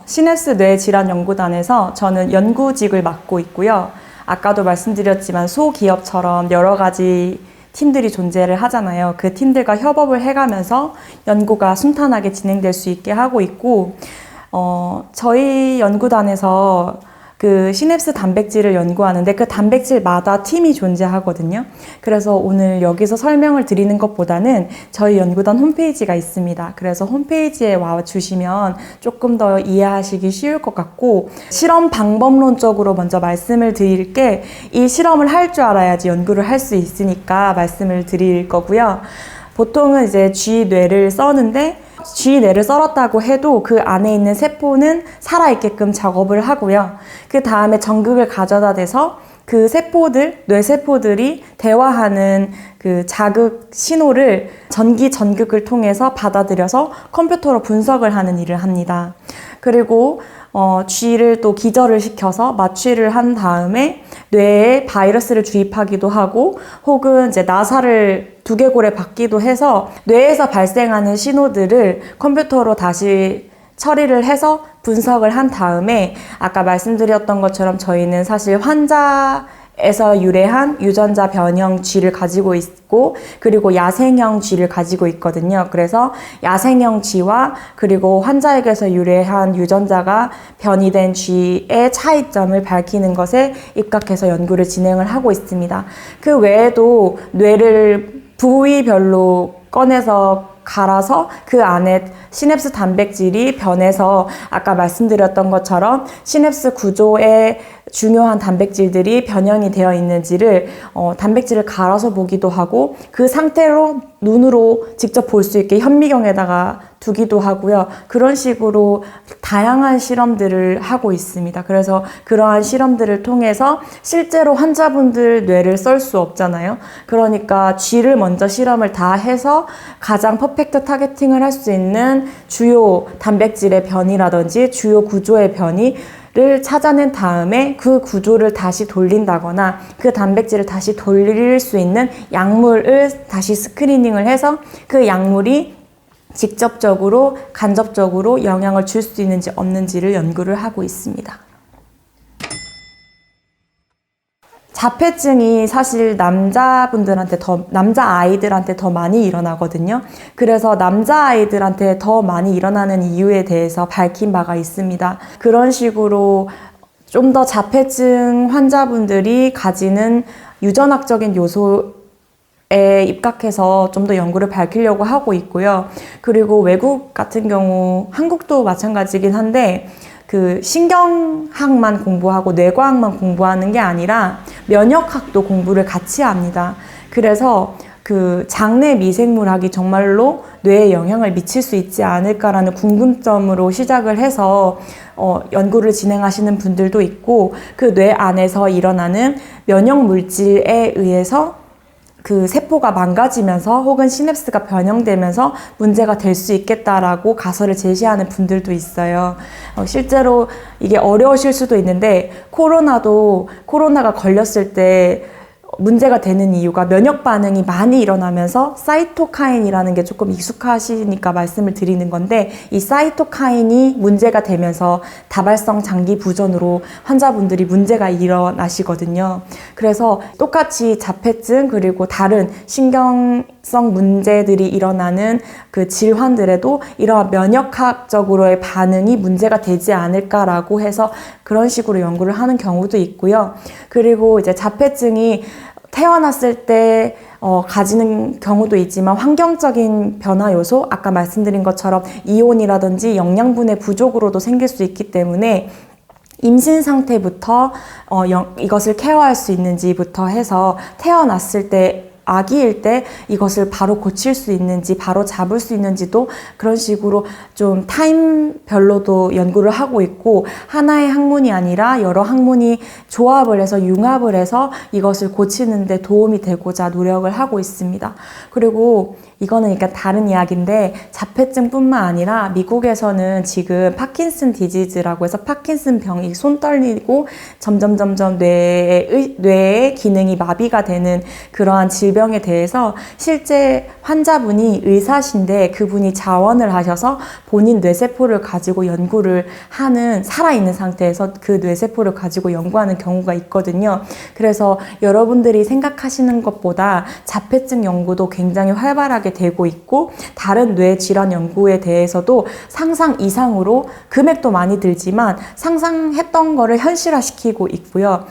시냅스 뇌질환연구단에서 저는 연구직을 맡고 있고요. 아까도 말씀드렸지만 소기업처럼 여러 가지 팀들이 존재를 하잖아요. 그 팀들과 협업을 해가면서 연구가 순탄하게 진행될 수 있게 하고 있고, 저희 연구단에서 그 시냅스 단백질을 연구하는데 그 단백질마다 팀이 존재하거든요. 그래서 오늘 여기서 설명을 드리는 것보다는 저희 연구단 홈페이지가 있습니다. 그래서 홈페이지에 와 주시면 조금 더 이해하시기 쉬울 것 같고, 실험 방법론적으로 먼저 말씀을 드릴 게, 이 실험을 할 줄 알아야지 연구를 할 수 있으니까 말씀을 드릴 거고요. 보통은 이제 쥐뇌를 써는데, 쥐뇌를 썰었다고 해도 그 안에 있는 세포는 살아있게끔 작업을 하고요. 그 다음에 전극을 가져다 대서 그 세포들, 뇌세포들이 대화하는 그 자극 신호를 전극을 통해서 받아들여서 컴퓨터로 분석을 하는 일을 합니다. 그리고 쥐를 또 기절을 시켜서 마취를 한 다음에 뇌에 바이러스를 주입하기도 하고, 혹은 이제 나사를 두개골에 박기도 해서 뇌에서 발생하는 신호들을 컴퓨터로 다시 처리를 해서 분석을 한 다음에, 아까 말씀드렸던 것처럼 저희는 사실 환자에서 유래한 유전자 변형 쥐를 가지고 있고, 그리고 야생형 쥐를 가지고 있거든요. 그래서 야생형 쥐와 그리고 환자에게서 유래한 유전자가 변이된 쥐의 차이점을 밝히는 것에 입각해서 연구를 진행을 하고 있습니다. 그 외에도 뇌를 부위별로 꺼내서 갈아서 그 안에 시냅스 단백질이 변해서 아까 말씀드렸던 것처럼 시냅스 구조에 중요한 단백질들이 변형이 되어 있는지를 단백질을 갈아서 보기도 하고, 그 상태로 눈으로 직접 볼 수 있게 현미경에다가 두기도 하고요. 그런 식으로 다양한 실험들을 하고 있습니다. 그래서 그러한 실험들을 통해서 실제로 환자분들 뇌를 썰 수 없잖아요. 그러니까 쥐를 먼저 실험을 다 해서 가장 퍼펙트 타겟팅을 할 수 있는 주요 단백질의 변이라든지 주요 구조의 변이를 찾아낸 다음에 그 구조를 다시 돌린다거나 그 단백질을 다시 돌릴 수 있는 약물을 다시 스크리닝을 해서 그 약물이 직접적으로, 간접적으로 영향을 줄 수 있는지 없는지를 연구를 하고 있습니다. 자폐증이 사실 남자아이들한테 더 많이 일어나거든요. 그래서 남자아이들한테 더 많이 일어나는 이유에 대해서 밝힌 바가 있습니다. 그런 식으로 좀 더 자폐증 환자분들이 가지는 유전학적인 요소에 입각해서 좀 더 연구를 밝히려고 하고 있고요. 그리고 외국 같은 경우, 한국도 마찬가지긴 한데, 그 신경학만 공부하고 뇌과학만 공부하는 게 아니라 면역학도 공부를 같이 합니다. 그래서 그 장내 미생물학이 정말로 뇌에 영향을 미칠 수 있지 않을까라는 궁금점으로 시작을 해서 연구를 진행하시는 분들도 있고, 그 뇌 안에서 일어나는 면역 물질에 의해서 그 세포가 망가지면서 혹은 시냅스가 변형되면서 문제가 될 수 있겠다라고 가설을 제시하는 분들도 있어요. 실제로 이게 어려우실 수도 있는데, 코로나가 걸렸을 때 문제가 되는 이유가 면역 반응이 많이 일어나면서 사이토카인이라는 게 조금 익숙하시니까 말씀을 드리는 건데, 이 사이토카인이 문제가 되면서 다발성 장기 부전으로 환자분들이 문제가 일어나시거든요. 그래서 똑같이 자폐증 그리고 다른 신경성 문제들이 일어나는 그 질환들에도 이러한 면역학적으로의 반응이 문제가 되지 않을까라고 해서 그런 식으로 연구를 하는 경우도 있고요. 그리고 이제 자폐증이 태어났을 때 가지는 경우도 있지만, 환경적인 변화 요소, 아까 말씀드린 것처럼 이온이라든지 영양분의 부족으로도 생길 수 있기 때문에 임신 상태부터 이것을 케어할 수 있는지부터 해서 태어났을 때, 아기일 때 이것을 바로 고칠 수 있는지, 바로 잡을 수 있는지도 그런 식으로 좀 타임별로도 연구를 하고 있고, 하나의 학문이 아니라 여러 학문이 조합을 해서 융합을 해서 이것을 고치는 데 도움이 되고자 노력을 하고 있습니다. 그리고 이거는 그러니까 다른 이야기인데, 자폐증뿐만 아니라 미국에서는 지금 파킨슨 디지즈라고 해서 파킨슨 병이, 손 떨리고 점점 뇌의 기능이 마비가 되는 그러한 질병 질병에 대해서 실제 환자분이 의사신데 그분이 자원을 하셔서 본인 뇌세포를 가지고 연구를 하는, 살아있는 상태에서 그 뇌세포를 가지고 연구하는 경우가 있거든요. 그래서 여러분들이 생각하시는 것보다 자폐증 연구도 굉장히 활발하게 되고 있고, 다른 뇌 질환 연구에 대해서도 상상 이상으로 금액도 많이 들지만 상상했던 거를 현실화시키고 있고요.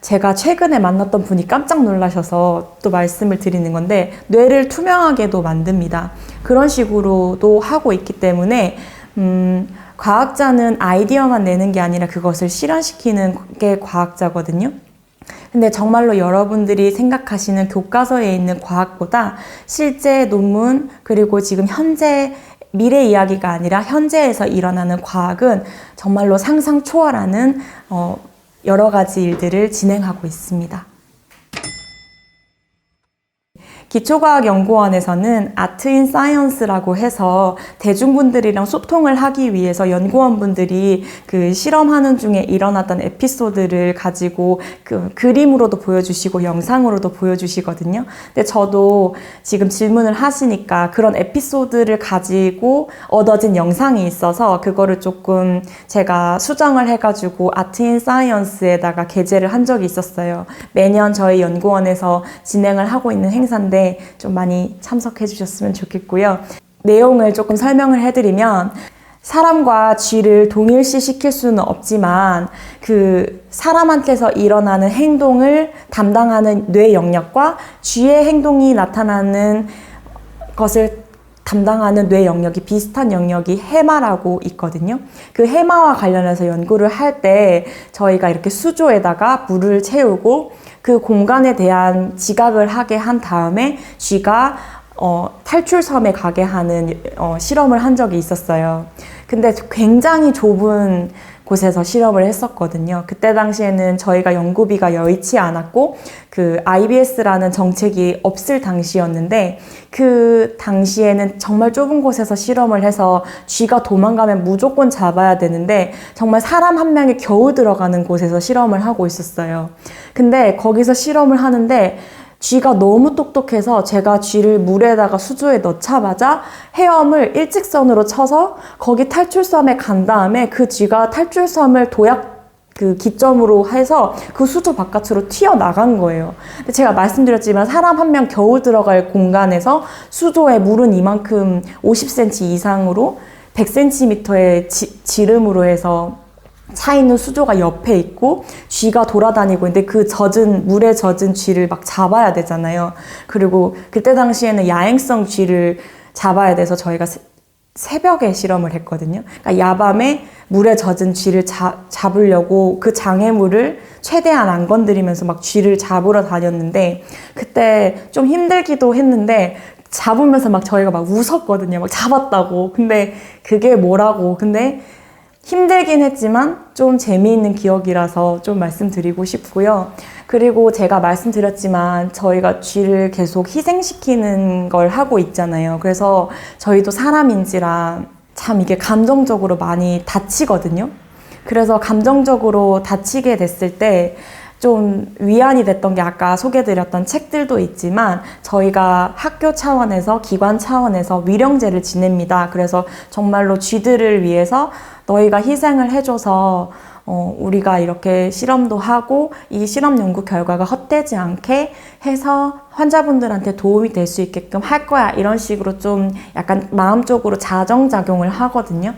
제가 최근에 만났던 분이 깜짝 놀라셔서 또 말씀을 드리는 건데, 뇌를 투명하게도 만듭니다. 그런 식으로도 하고 있기 때문에 과학자는 아이디어만 내는 게 아니라 그것을 실현시키는 게 과학자거든요. 근데 정말로 여러분들이 생각하시는 교과서에 있는 과학보다 실제 논문, 그리고 지금 현재 미래 이야기가 아니라 현재에서 일어나는 과학은 정말로 상상 초월하는 여러 가지 일들을 진행하고 있습니다. 기초과학연구원에서는 아트 인 사이언스라고 해서 대중분들이랑 소통을 하기 위해서 연구원분들이 그 실험하는 중에 일어났던 에피소드를 가지고 그 그림으로도 보여주시고 영상으로도 보여주시거든요. 근데 저도 지금 질문을 하시니까 그런 에피소드를 가지고 얻어진 영상이 있어서 그거를 조금 제가 수정을 해가지고 아트 인 사이언스에다가 게재를 한 적이 있었어요. 매년 저희 연구원에서 진행을 하고 있는 행사인데 좀 많이 참석해 주셨으면 좋겠고요. 내용을 조금 설명을 해드리면, 사람과 쥐를 동일시 시킬 수는 없지만 그 사람한테서 일어나는 행동을 담당하는 뇌 영역과 쥐의 행동이 나타나는 것을 담당하는 뇌 영역이 비슷한 영역이 해마라고 있거든요. 그 해마와 관련해서 연구를 할 때 저희가 이렇게 수조에다가 물을 채우고 그 공간에 대한 지각을 하게 한 다음에 쥐가 탈출섬에 가게 하는 실험을 한 적이 있었어요. 근데 굉장히 좁은 곳에서 실험을 했었거든요. 그때 당시에는 저희가 연구비가 여의치 않았고 그 IBS라는 정책이 없을 당시였는데, 그 당시에는 정말 좁은 곳에서 실험을 해서 쥐가 도망가면 무조건 잡아야 되는데 정말 사람 한 명이 겨우 들어가는 곳에서 실험을 하고 있었어요. 근데 거기서 실험을 하는데 쥐가 너무 똑똑해서 제가 쥐를 물에다가 수조에 넣자마자 헤엄을 일직선으로 쳐서 거기 탈출섬에 간 다음에 그 쥐가 탈출섬을 도약 그 기점으로 해서 그 수조 바깥으로 튀어나간 거예요. 근데 제가 말씀드렸지만 사람 한 명 겨우 들어갈 공간에서 수조에 물은 이만큼 50cm 이상으로 100cm의 지름으로 해서 차 있는 수조가 옆에 있고 쥐가 돌아다니고 있는데 그 물에 젖은 쥐를 막 잡아야 되잖아요. 그리고 그때 당시에는 야행성 쥐를 잡아야 돼서 저희가 새벽에 실험을 했거든요. 그러니까 야밤에 물에 젖은 쥐를 잡으려고 그 장애물을 최대한 안 건드리면서 막 쥐를 잡으러 다녔는데, 그때 좀 힘들기도 했는데 잡으면서 막 저희가 막 웃었거든요. 막 잡았다고. 근데 그게 뭐라고. 근데 힘들긴 했지만 좀 재미있는 기억이라서 좀 말씀드리고 싶고요. 그리고 제가 말씀드렸지만 저희가 쥐를 계속 희생시키는 걸 하고 있잖아요. 그래서 저희도 사람인지라 참 이게 감정적으로 많이 다치거든요. 그래서 감정적으로 다치게 됐을 때 좀 위안이 됐던 게 아까 소개드렸던 책들도 있지만 저희가 학교 차원에서, 기관 차원에서 위령제를 지냅니다. 그래서 정말로 쥐들을 위해서 너희가 희생을 해줘서 우리가 이렇게 실험도 하고 이 실험 연구 결과가 헛되지 않게 해서 환자분들한테 도움이 될 수 있게끔 할 거야, 이런 식으로 좀 약간 마음적으로 자정작용을 하거든요.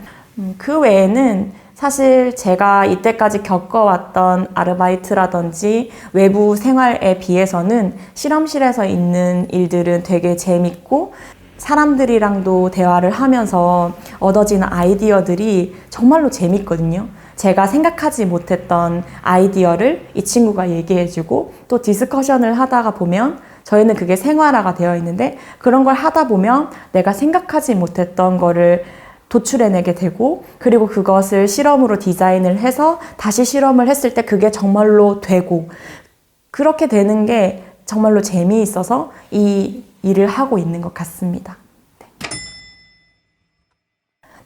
그 외에는 사실 제가 이때까지 겪어왔던 아르바이트라든지 외부 생활에 비해서는 실험실에서 있는 일들은 되게 재밌고 사람들이랑도 대화를 하면서 얻어지는 아이디어들이 정말로 재밌거든요. 제가 생각하지 못했던 아이디어를 이 친구가 얘기해주고 또 디스커션을 하다가 보면 저희는 그게 생활화가 되어 있는데, 그런 걸 하다 보면 내가 생각하지 못했던 거를 도출해내게 되고, 그리고 그것을 실험으로 디자인을 해서 다시 실험을 했을 때 그게 정말로 되고, 그렇게 되는 게 정말로 재미있어서 이 일을 하고 있는 것 같습니다. 네.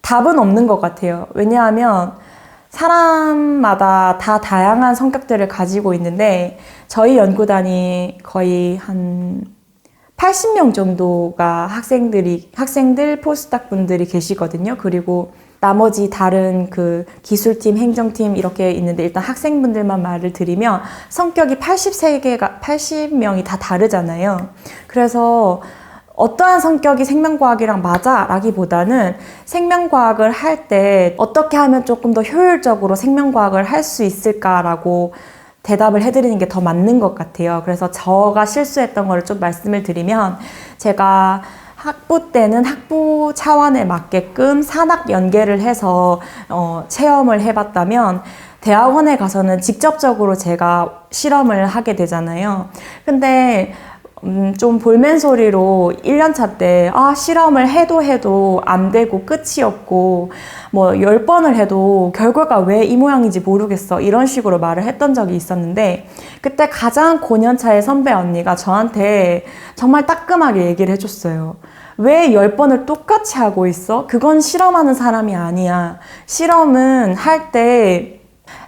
답은 없는 것 같아요. 왜냐하면 사람마다 다 다양한 성격들을 가지고 있는데 저희 연구단이 거의 한 80명 정도가 학생들, 포스닥 분들이 계시거든요. 그리고 나머지 다른 그 기술팀, 행정팀 이렇게 있는데 일단 학생분들만 말을 드리면 성격이 80명이 다 다르잖아요. 그래서 어떠한 성격이 생명과학이랑 맞아? 라기보다는 생명과학을 할 때 어떻게 하면 조금 더 효율적으로 생명과학을 할 수 있을까라고 대답을 해드리는 게 더 맞는 것 같아요. 그래서 제가 실수했던 거를 좀 말씀을 드리면 제가 학부 때는 학부 차원에 맞게끔 산학 연계를 해서 체험을 해봤다면 대학원에 가서는 직접적으로 제가 실험을 하게 되잖아요. 근데 좀 볼멘소리로 1년차 때 실험을 해도 안 되고 끝이 없고 뭐 10번을 해도 결과가 왜 이 모양인지 모르겠어 이런 식으로 말을 했던 적이 있었는데 그때 가장 고년차의 선배 언니가 저한테 정말 따끔하게 얘기를 해줬어요. 왜 10번을 똑같이 하고 있어? 그건 실험하는 사람이 아니야. 실험은 할 때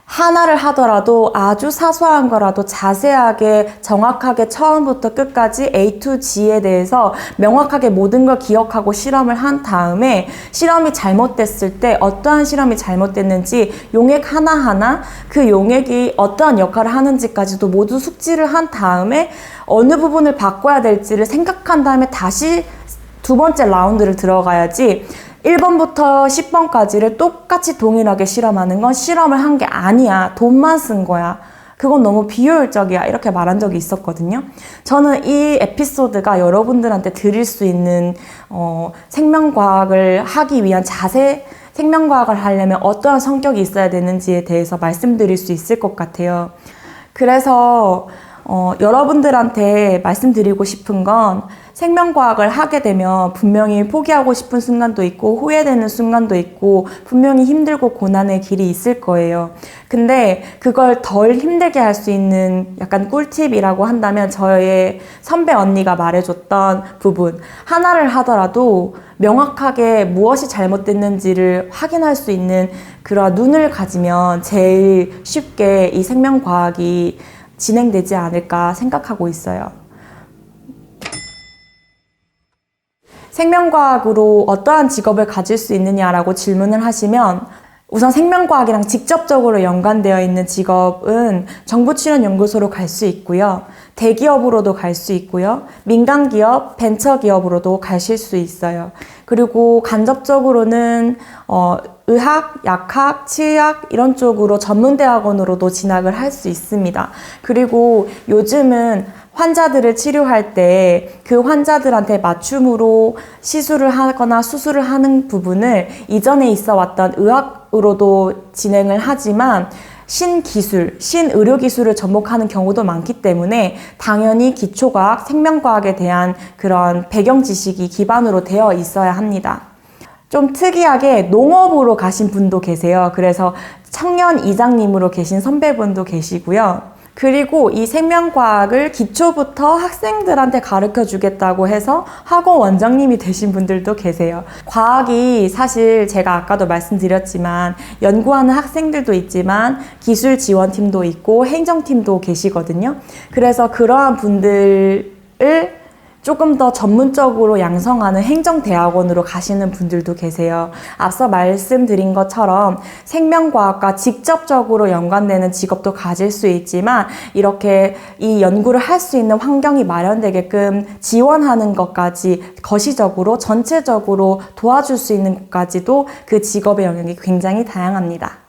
하나를 하더라도 아주 사소한 거라도 자세하게 정확하게 처음부터 끝까지 A to G에 대해서 명확하게 모든 걸 기억하고 실험을 한 다음에 실험이 잘못됐을 때 어떠한 실험이 잘못됐는지 용액 하나하나 그 용액이 어떠한 역할을 하는지까지도 모두 숙지를 한 다음에 어느 부분을 바꿔야 될지를 생각한 다음에 다시 두 번째 라운드를 들어가야지 1번부터 10번까지를 똑같이 동일하게 실험하는 건 실험을 한 게 아니야. 돈만 쓴 거야. 그건 너무 비효율적이야. 이렇게 말한 적이 있었거든요. 저는 이 에피소드가 여러분들한테 드릴 수 있는 생명과학을 하기 위한 생명과학을 하려면 어떠한 성격이 있어야 되는지에 대해서 말씀드릴 수 있을 것 같아요. 그래서 여러분들한테 말씀드리고 싶은 건 생명과학을 하게 되면 분명히 포기하고 싶은 순간도 있고 후회되는 순간도 있고 분명히 힘들고 고난의 길이 있을 거예요. 근데 그걸 덜 힘들게 할 수 있는 약간 꿀팁이라고 한다면 저의 선배 언니가 말해줬던 부분 하나를 하더라도 명확하게 무엇이 잘못됐는지를 확인할 수 있는 그런 눈을 가지면 제일 쉽게 이 생명과학이 진행되지 않을까 생각하고 있어요. 생명과학으로 어떠한 직업을 가질 수 있느냐라고 질문을 하시면 우선 생명과학이랑 직접적으로 연관되어 있는 직업은 정부출연연구소로 갈 수 있고요. 대기업으로도 갈 수 있고요. 민간기업, 벤처기업으로도 가실 수 있어요. 그리고 간접적으로는 의학, 약학, 치의학 이런 쪽으로 전문대학원으로도 진학을 할 수 있습니다. 그리고 요즘은 환자들을 치료할 때 그 환자들한테 맞춤으로 시술을 하거나 수술을 하는 부분을 이전에 있어 왔던 의학으로도 진행을 하지만 신기술, 신의료기술을 접목하는 경우도 많기 때문에 당연히 기초과학, 생명과학에 대한 그런 배경 지식이 기반으로 되어 있어야 합니다. 좀 특이하게 농업으로 가신 분도 계세요. 그래서 청년 이장님으로 계신 선배분도 계시고요. 그리고 이 생명과학을 기초부터 학생들한테 가르쳐 주겠다고 해서 학원 원장님이 되신 분들도 계세요. 과학이 사실 제가 아까도 말씀드렸지만 연구하는 학생들도 있지만 기술 지원팀도 있고 행정팀도 계시거든요. 그래서 그러한 분들을 조금 더 전문적으로 양성하는 행정대학원으로 가시는 분들도 계세요. 앞서 말씀드린 것처럼 생명과학과 직접적으로 연관되는 직업도 가질 수 있지만 이렇게 이 연구를 할 수 있는 환경이 마련되게끔 지원하는 것까지 거시적으로 전체적으로 도와줄 수 있는 것까지도 그 직업의 영역이 굉장히 다양합니다.